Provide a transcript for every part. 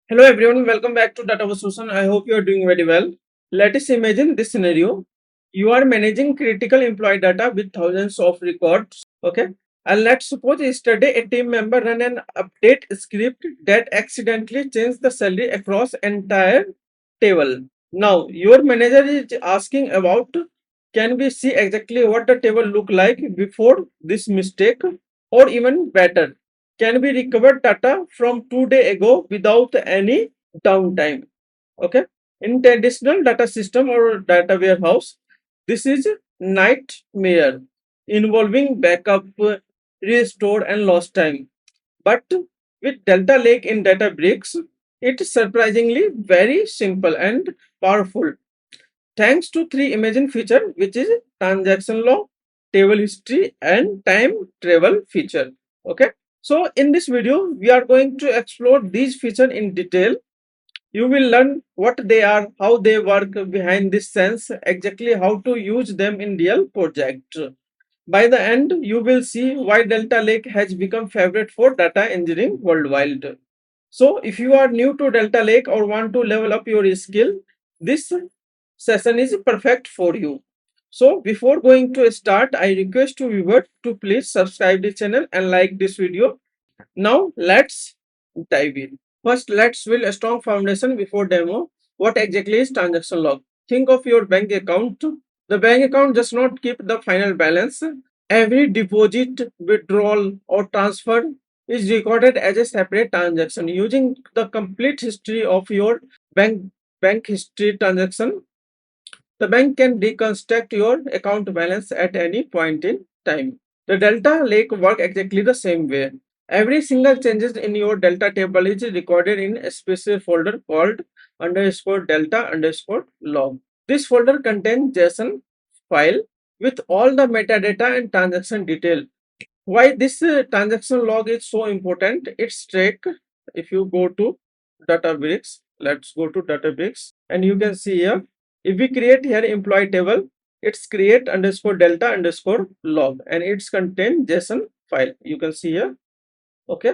Hello everyone, welcome back to Databricks Solution. I hope you are doing very well. Let us imagine this scenario. You are managing critical employee data with thousands of records. Okay. And let's suppose yesterday a team member ran an update script that accidentally changed the salary across entire table. Now your manager is asking about, can we see exactly what the table looked like before this mistake, or even better, can we recover data from 2 days ago without any downtime? Okay. In traditional data system or data warehouse, this is nightmare involving backup, restore and lost time. But with Delta Lake in Databricks, it's surprisingly very simple and powerful. Thanks to three imagine feature, which is transaction log, table history, and time travel feature. Okay. So in this video, we are going to explore these features in detail. You will learn what they are, how they work behind this sense, exactly how to use them in real project. By the end, you will see why Delta Lake has become favorite for data engineering worldwide. So if you are new to Delta Lake or want to level up your skill, this session is perfect for you. So before going to start, I request to viewers to please subscribe the channel and like this video. Now let's dive in. First, let's build a strong foundation before demo. What exactly is transaction log? Think of your bank account. The bank account does not keep the final balance. Every deposit, withdrawal, or transfer is recorded as a separate transaction using the complete history of your bank bank history transaction. The bank can reconstruct your account balance at any point in time. The Delta Lake work exactly the same way. Every single changes in your Delta table is recorded in a special folder called underscore delta underscore log. This folder contains JSON file with all the metadata and transaction detail. Why this transaction log is so important? It's track. If you go to Databricks, let's go to Databricks, and you can see here, if we create here employee table, it's create underscore delta underscore log, and it's contain JSON file. You can see here. Okay.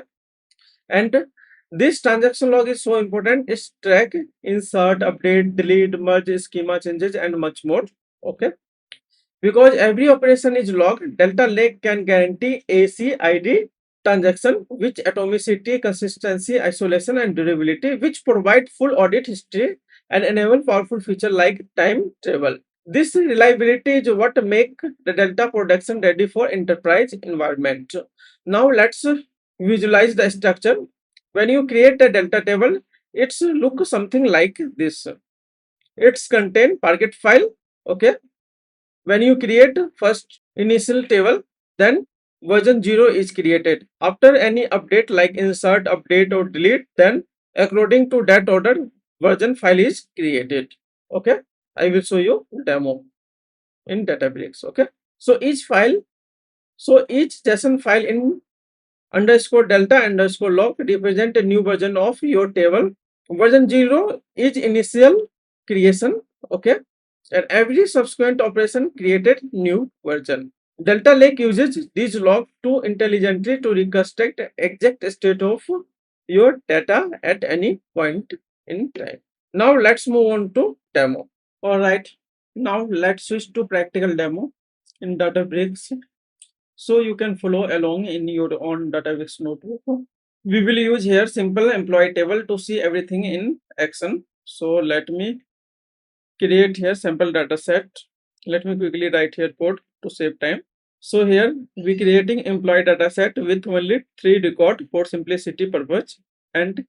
And this transaction log is so important. It's track, insert, update, delete, merge, schema changes, and much more. Okay. Because every operation is logged, Delta Lake can guarantee ACID transaction, which atomicity, consistency, isolation, and durability, which provide full audit history and enable powerful feature like time travel. This reliability is what make the Delta production ready for enterprise environment. Now let's visualize the structure. When you create a Delta table, it's look something like this. It's contain target file. Okay. When you create first initial table, then version 0 is created. After any update like insert, update or delete, then according to that order, version file is created. Okay. I will show you demo in Databricks. Okay. So each JSON file in underscore delta underscore log represent a new version of your table. Version 0 is initial creation. Okay. And every subsequent operation created new version. Delta Lake uses these logs to intelligently to reconstruct exact state of your data at any point in time. Now let's move on to demo. All right. Now let's switch to practical demo in Databricks, so you can follow along in your own Databricks notebook. We will use here simple employee table to see everything in action. So let me create here sample data set. Let me quickly write here code to save time. So here we creating employee data set with only 3 record for simplicity purpose, and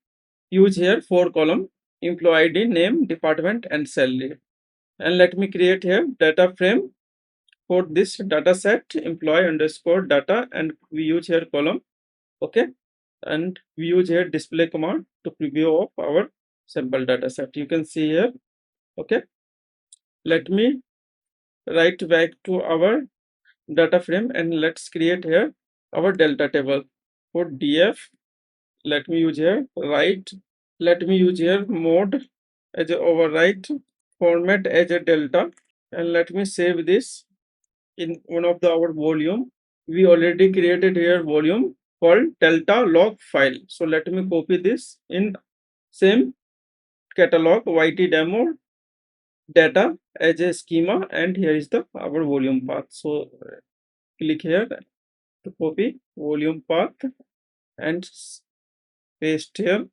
use here 4 column: employee ID, name, department and salary. And let me create here data frame for this data set employee underscore data, and we use here column. Okay. And we use here display command to preview of our sample data set. You can see here. Okay. Let me write back to our data frame and let's create here our delta table. For df, let me use here write, let me use here mode as a overwrite, format as a delta, and let me save this in one of the our volume. We already created here volume called delta log file. So let me copy this in same catalog YT demo data as a schema, and here is the our volume path. So click here to copy volume path and paste here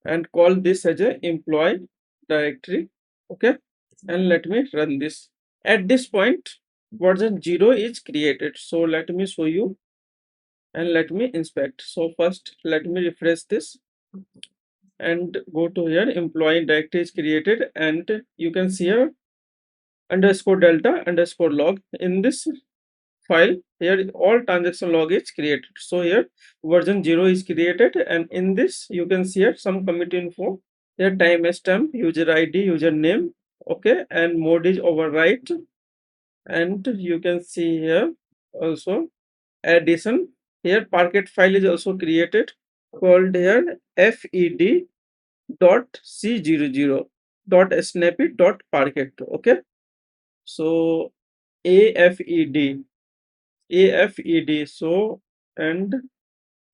and call this as a employee directory. Okay, and let me run this. At this point version 0 is created, so let me show you and let me inspect. So first let me refresh this and go to here, employee directory is created, and you can see here underscore delta underscore log. In this file here all transaction log is created. So here version 0 is created, and in this you can see here some commit info, here timestamp, user id, username, okay, and mode is overwrite, and you can see here also addition. Here parquet file is also created called here fed dot c00 dot snappy dot parquet. Okay, so afed AFED. So, and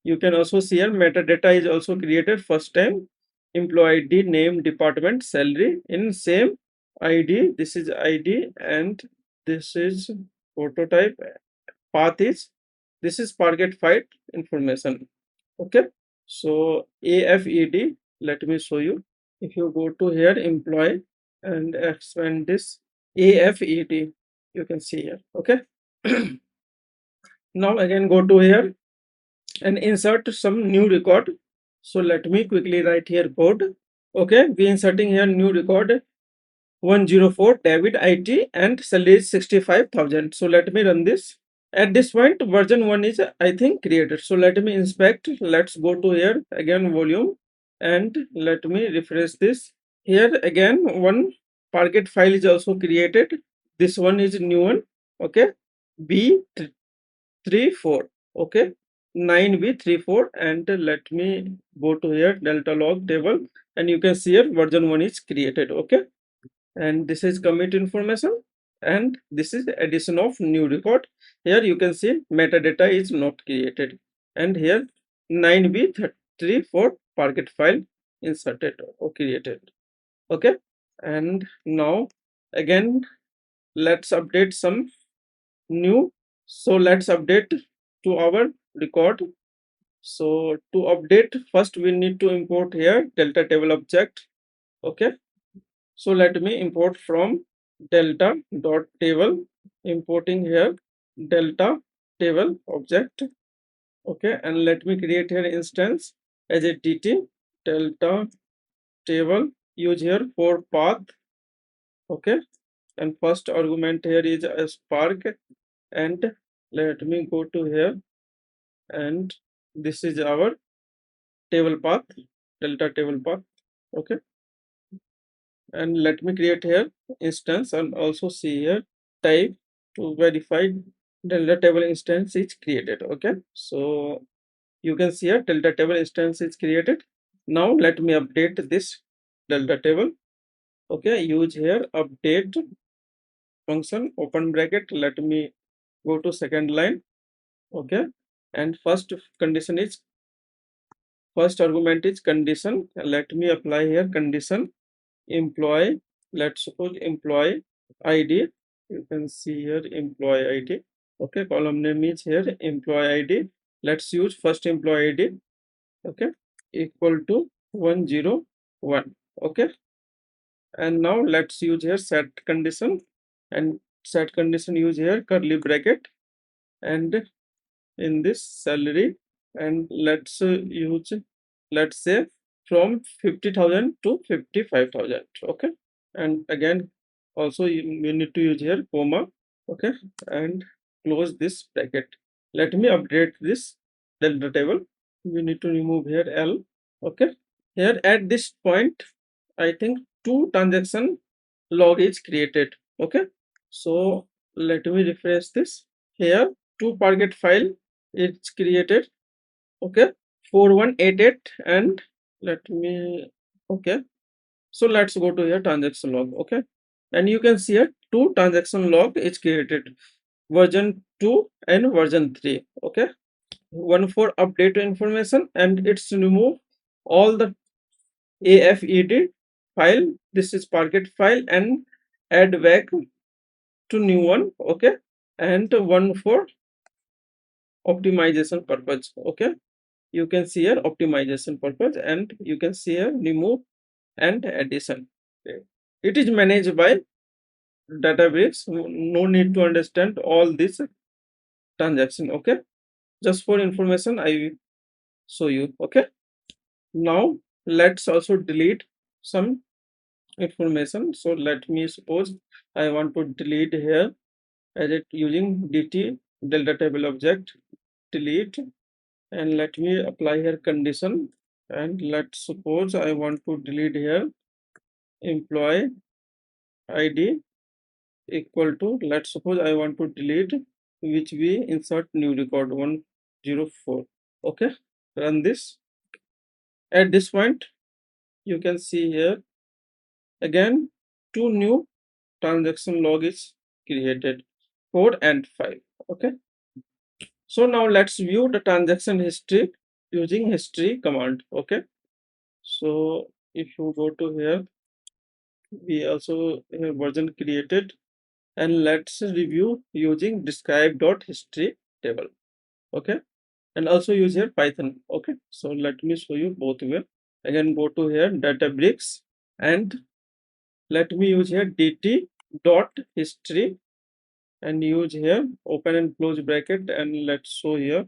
you can also see here metadata is also created first time, employee ID, name, department, salary in same ID. This is ID and this is prototype. Path is, this is target file information. Okay, so AFED, let me show you. If you go to here employee and expand this AFED, you can see here. Okay. Now again go to here and insert some new record. So let me quickly write here code. Okay, we inserting here new record 104 David IT and salary is 65,000. So let me run this. At this point version 1 is I think created. So let me inspect. Let's go to here again volume and let me refresh this. Here again one target file is also created. This one is new one. Okay, B34. Okay, 9B34, and let me go to here delta log table, and you can see here version 1 is created. Okay, and this is commit information, and this is addition of new record. Here you can see metadata is not created, and here 9B34 target file inserted or created. Okay, and now again let's update some new. So let's update to our record. So to update, first we need to import here delta table object. Okay, so let me import from delta dot table, importing here delta table object. Okay, and let me create here instance as a dt delta table, use here for path. Okay, and first argument here is a spark, and let me go to here, and this is our table path, delta table path. Okay, and let me create here instance and also see here type to verify delta table instance is created. Okay, so you can see here delta table instance is created. Now let me update this delta table. Okay, use here update function, open bracket, let me go to second line. Okay, and first condition is, first argument is condition. Let me apply here condition employee. Let's suppose employee ID. You can see here employee ID. Okay, column name is here employee ID. Let's use first employee ID. Okay, equal to 101. Okay, and now let's use here set condition, and set condition use here curly bracket, and in this salary, and use, let's say from 50,000 to 55,000. Okay, and again also we need to use here comma. Okay, and close this bracket. Let me update this delta table. We need to remove here L. Okay, here at this point I think two transaction log is created. Okay, so let me refresh this. Here two target file it's created. Okay, 4188, and let me, okay, so let's go to here transaction log. Okay, and you can see here two transaction log is created, version 2 and version 3. Okay, one for update information, and it's remove all the AFED file. This is Parquet file, and add back to new one. Okay, and one for optimization purpose. Okay, you can see here optimization purpose, and you can see here remove and addition. It is managed by Databricks. No need to understand all this transaction. Okay, just for information I will show you. Okay, now let's also delete some information. So let me suppose I want to delete here as it using dt delta table object delete, and let me apply here condition, and let's suppose I want to delete here employee id equal to, let's suppose I want to delete which we insert new record 104. Okay, run this. At this point you can see here again two new transaction log is created, 4 and 5. Okay, so now let's view the transaction history using history command. Okay, so if you go to here, we also have version created, and let's review using describe.history table. Okay, and also use here Python. Okay, so let me show you both way. Again go to here Databricks, and let me use here dt dot history, and use here open and close bracket, and let's show here,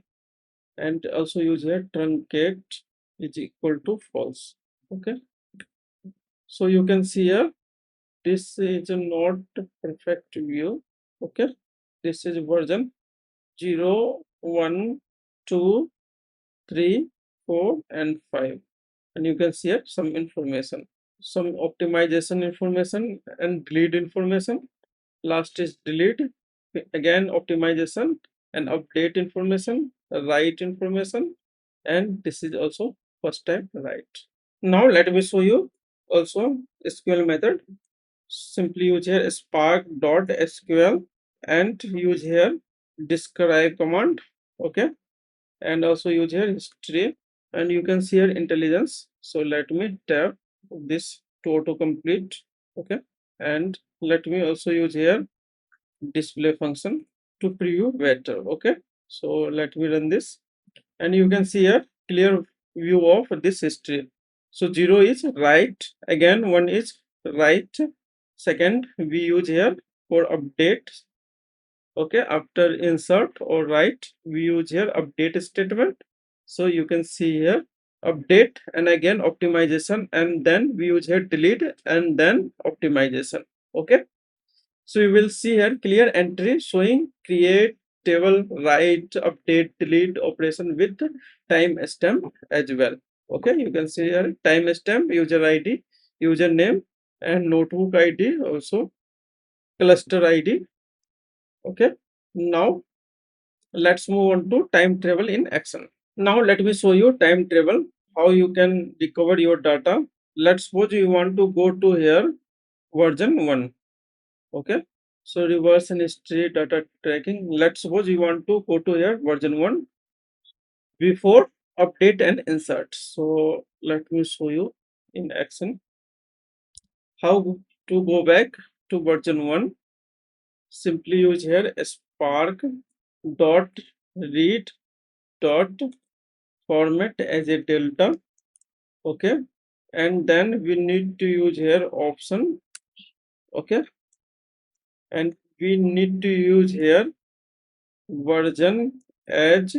and also use here truncate is equal to false. Okay, so you can see here this is not perfect view. Okay, this is version 0 1 2 3 4 and 5, and you can see here some information, some optimization information and delete information. Last is delete, again optimization and update information, write information, and this is also first time write. Now let me show you also SQL method. Simply use here spark.sql, and use here describe command. Okay, and also use here history, and you can see here intelligence. So let me tap this to auto complete. Okay, and let me also use here display function to preview better. Okay, so let me run this, and you can see a clear view of this history. So 0 is right, again 1 is right, second we use here for update. Okay, after insert or write we use here update statement. So you can see here update and again optimization, and then we use here delete and then optimization. Okay, so you will see here clear entry showing create table, write, update, delete operation with timestamp as well. Okay, you can see here timestamp, user ID, username, and notebook ID, also cluster ID. Okay, now let's move on to time travel in action. Now let me show you time travel, how you can recover your data. Let's suppose you want to go to here version 1. Okay, so reverse and history data tracking. Let's suppose you want to go to here version 1 before update and insert. So let me show you in action how to go back to version 1. Simply use here spark dot read dot format as a delta. Okay, and then we need to use here option. Okay, and we need to use here version as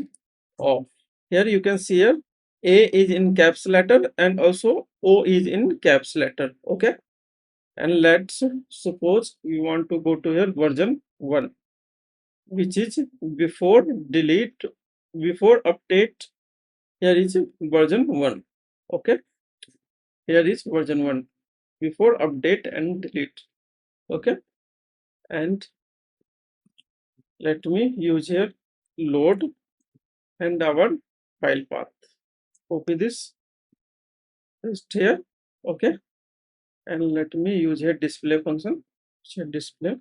of. Here you can see here A is in caps letter and also O is in caps letter. Okay, and let's suppose we want to go to here version 1, which is before delete, before update. Here is version 1. Okay, here is version 1 before update and delete. Okay, and let me use here load and our file path. Copy this, paste here. Okay, and let me use here display function, set display,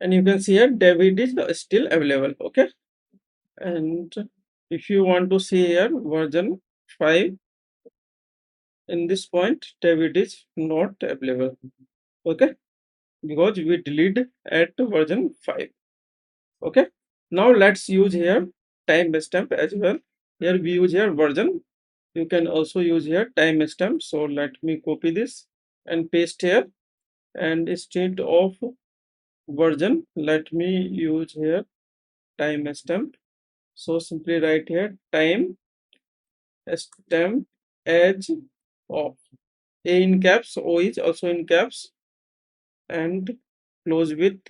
and you can see here David is still available. Okay, and if you want to see here version 5, in this point David is not available. Okay, because we delete at version 5. Okay, now let's use here timestamp as well. Here we use here version. You can also use here timestamp. So let me copy this and paste here. And instead of version, let me use here timestamp. So simply write here time stamp edge of A in caps, O is also in caps, and close with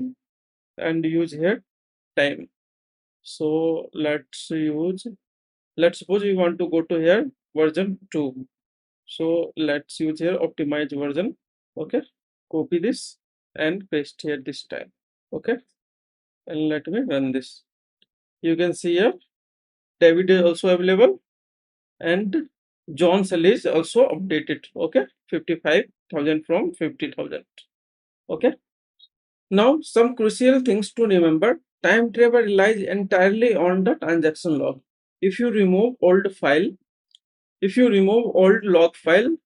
and use here time. So let's suppose we want to go to here version 2. So let's use here optimize version. Okay, copy this and paste here this time. Okay, and let me run this. You can see here David is also available and John Sell is also updated. Okay, 55,000 from 50,000. Okay, now some crucial things to remember. Time travel relies entirely on the transaction log. If you remove old file, if you remove old log file,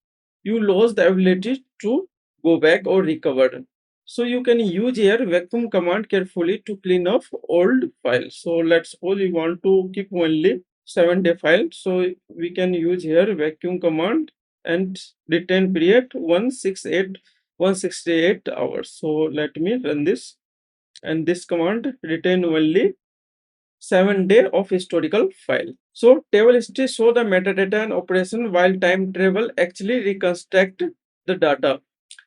you lose the ability to go back or recover. So you can use here vacuum command carefully to clean up old files. So let's suppose we want to keep only 7-day file. So we can use here vacuum command and retain period 168 hours. So let me run this, and this command retain only 7-day of historical file. So table history show the metadata and operation, while time travel actually reconstruct the data.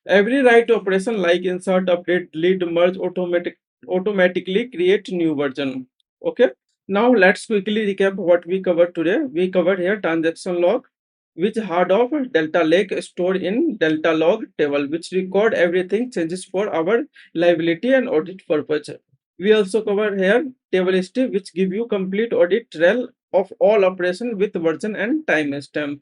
Every write operation like insert, update, delete, merge automatically create new version. Okay. Now let's quickly recap what we covered today. We covered here transaction log, which hard of Delta Lake stored in Delta log table, which record everything changes for our liability and audit purpose. We also cover here table history, which give you complete audit trail of all operation with version and timestamp.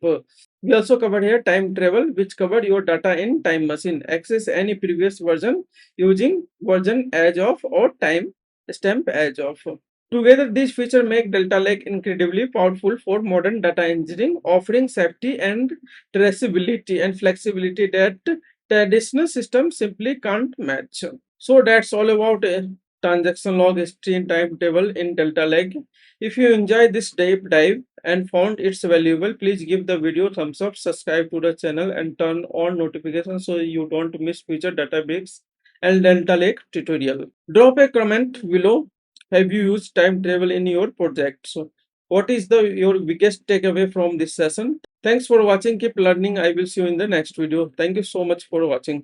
We also cover here time travel, which cover your data in time machine. Access any previous version using version as of or time stamp as of. Together, these features make Delta Lake incredibly powerful for modern data engineering, offering safety and traceability and flexibility that traditional systems simply can't match. So that's all about transaction log history and timetable in Delta Lake. If you enjoyed this deep dive and found it's valuable, please give the video thumbs up, subscribe to the channel, and turn on notifications so you don't miss future Databricks and Delta Lake tutorial. Drop a comment below. Have you used time travel in your project? So what is the your biggest takeaway from this session? Thanks for watching. Keep learning. I will see you in the next video. Thank you so much for watching.